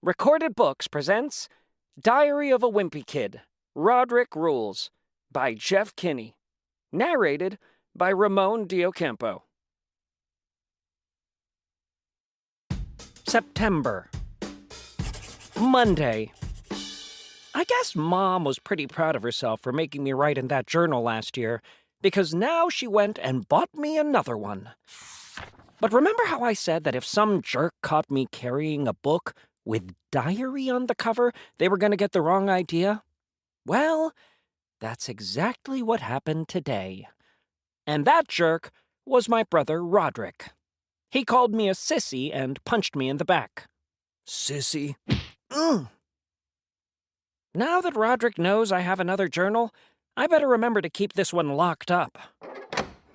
Recorded Books presents Diary of a Wimpy Kid, Rodrick Rules, by Jeff Kinney. Narrated by Ramon Diocampo. September. Monday. I guess Mom was pretty proud of herself for making me write in that journal last year, because now she went and bought me another one. But remember how I said that if some jerk caught me carrying a book with diary on the cover, they were going to get the wrong idea? Well, that's exactly what happened today. And that jerk was my brother Rodrick. He called me a sissy and punched me in the back. Sissy? Now that Rodrick knows I have another journal, I better remember to keep this one locked up.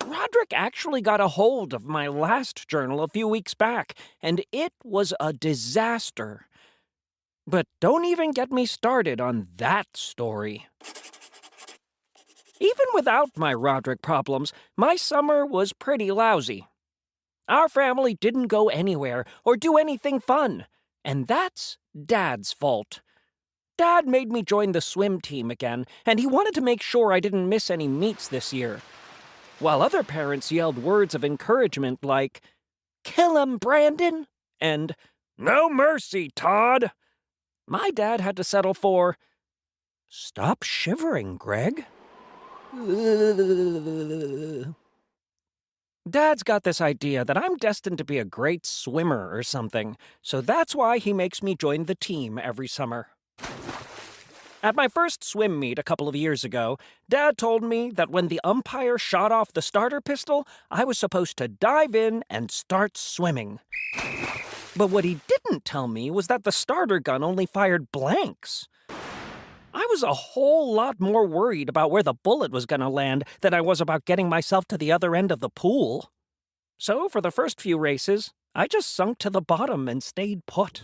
Rodrick actually got a hold of my last journal a few weeks back, and it was a disaster. But don't even get me started on that story. Even without my Rodrick problems, my summer was pretty lousy. Our family didn't go anywhere or do anything fun, and that's Dad's fault. Dad made me join the swim team again, and he wanted to make sure I didn't miss any meets this year. While other parents yelled words of encouragement like, "Kill him, Brandon," and "No mercy, Todd," my dad had to settle for, "Stop shivering, Greg." Dad's got this idea that I'm destined to be a great swimmer or something, so that's why he makes me join the team every summer. At my first swim meet a couple of years ago, Dad told me that when the umpire shot off the starter pistol, I was supposed to dive in and start swimming. But what he didn't tell me was that the starter gun only fired blanks. I was a whole lot more worried about where the bullet was going to land than I was about getting myself to the other end of the pool. So for the first few races, I just sunk to the bottom and stayed put.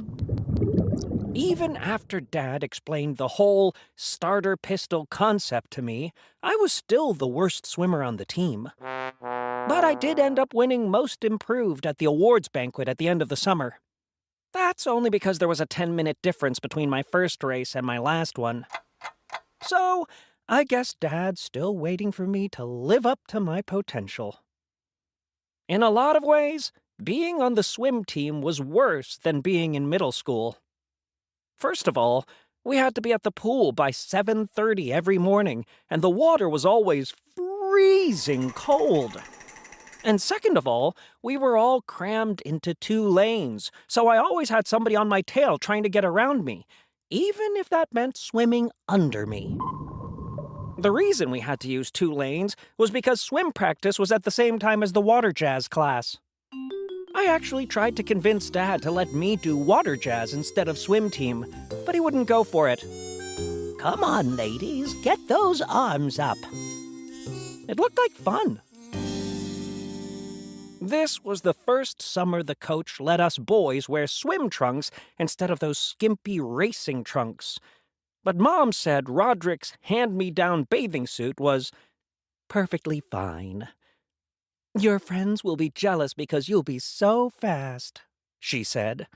Even after Dad explained the whole starter pistol concept to me, I was still the worst swimmer on the team. But I did end up winning Most Improved at the awards banquet at the end of the summer. That's only because there was a 10-minute difference between my first race and my last one. So, I guess Dad's still waiting for me to live up to my potential. In a lot of ways, being on the swim team was worse than being in middle school. First of all, we had to be at the pool by 7:30 every morning, and the water was always freezing cold. And second of all, we were all crammed into 2 lanes, so I always had somebody on my tail trying to get around me, even if that meant swimming under me. The reason we had to use 2 lanes was because swim practice was at the same time as the water jazz class. I actually tried to convince Dad to let me do water jazz instead of swim team, but he wouldn't go for it. "Come on, ladies, get those arms up." It looked like fun. This was the first summer the coach let us boys wear swim trunks instead of those skimpy racing trunks. But Mom said Rodrick's hand-me-down bathing suit was perfectly fine. "Your friends will be jealous because you'll be so fast," she said.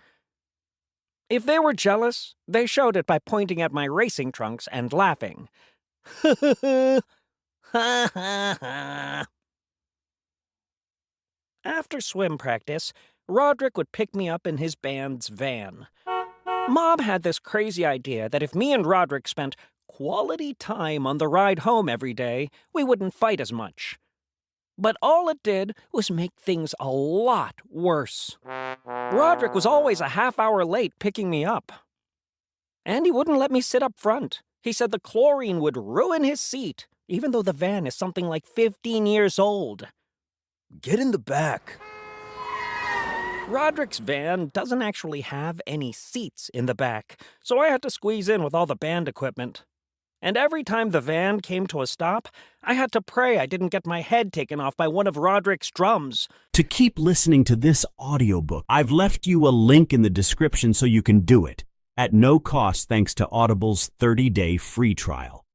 If they were jealous, they showed it by pointing at my racing trunks and laughing. Ha ha ha. After swim practice, Rodrick would pick me up in his band's van. Mom had this crazy idea that if me and Rodrick spent quality time on the ride home every day, we wouldn't fight as much. But all it did was make things a lot worse. Rodrick was always a half-hour late picking me up. And he wouldn't let me sit up front. He said the chlorine would ruin his seat, even though the van is something like 15 years old. "Get in the back." Rodrick's van doesn't actually have any seats in the back, so I had to squeeze in with all the band equipment. And every time the van came to a stop, I had to pray I didn't get my head taken off by one of Rodrick's drums. To keep listening to this audiobook, I've left you a link in the description so you can do it, at no cost thanks to Audible's 30-day free trial.